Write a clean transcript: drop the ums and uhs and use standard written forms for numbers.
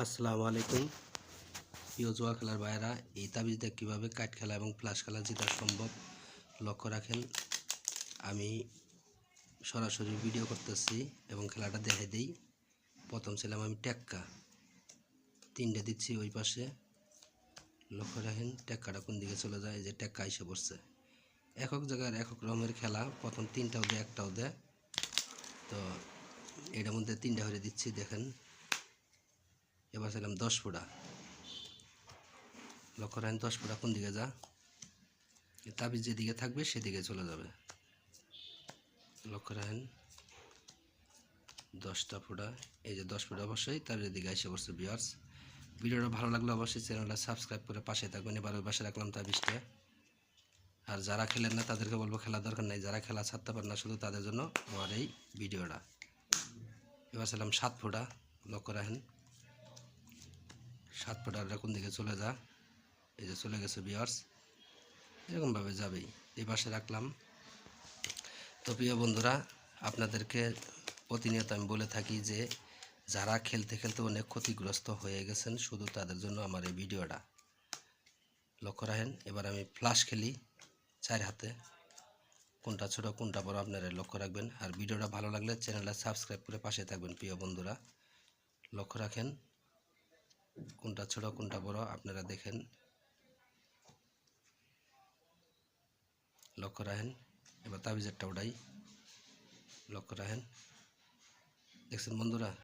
আসসালামু আলাইকুম প্রিয় জুয়া খেলার ভাইয়েরা, এই তাবিজ দিয়ে কীভাবে কাঠ খেলা এবং প্লাস খেলা জেতা সম্ভব লক্ষ্য রাখেন। আমি সরাসরি ভিডিও করতেছি এবং খেলাটা দেখে দিই। প্রথম ছিলাম আমি টেক্কা, 3টে দিচ্ছি ওই পাশে। লক্ষ্য রাখেন টেক্কাটা কোন দিকে চলে যায়, এই যে টেক্কা এসে পড়ছে। একক জায়গার একক রকমের খেলা, প্রথম 3টাও দেয় একটাও দেয়, তো এটার মধ্যে 3টা হয়ে দিচ্ছি দেখেন। এবার ছিলাম 10 ফুটা, লক্ষ্য রাখেন 10 ফুটা কোন দিকে যা, তাবিজ যেদিকে থাকবে সেদিকে চলে যাবে। লক্ষ্য রাখেন 10টা ফুটা, এই যে 10 ফুটা অবশ্যই তাবিজের দিকে এসে পড়ছে। ভিউয়ার্স, ভিডিওটা ভালো লাগলে অবশ্যই চ্যানেলটা সাবস্ক্রাইব করে পাশে থাকবেন। এবার ওই পাশে রাখলাম তাবিজটা। আর যারা খেলেন না তাদেরকে বলবো খেলার দরকার নেই, যারা খেলা ছাড়তে পারেন না শুধু তাদের জন্য আমার এই ভিডিওটা। এবার ছিলাম 7 ফুটা, লক্ষ্য রাখেন 7 ফুটাটা কোন দিকে চলে যা, এই যে চলে গেছে। ভিউয়ার্স, এরকমভাবে যাবেই। এই পাশে রাখলাম। তো প্রিয় বন্ধুরা, আপনাদেরকে প্রতিনিয়ত আমি বলে থাকি যে যারা খেলতে খেলতে অনেক ক্ষতিগ্রস্ত হয়ে গেছেন, শুধু তাদের জন্য আমার এই ভিডিওটা। লক্ষ্য রাখেন এবার আমি ফ্লাশ খেলি 4 হাতে, কোনটা ছোট কোনটা বড় আপনারা লক্ষ্য রাখবেন। আর ভিডিওটা ভালো লাগলে চ্যানেলটা সাবস্ক্রাইব করে পাশে থাকবেন। প্রিয় বন্ধুরা, লক্ষ্য রাখেন কোনটা ছোট কোনটা বড় আপনারা দেখেন। লক্ষ্য রাখেন এবার তাবিজেরটা ওটাই, লক্ষ্য রাখেন। দেখছেন বন্ধুরা।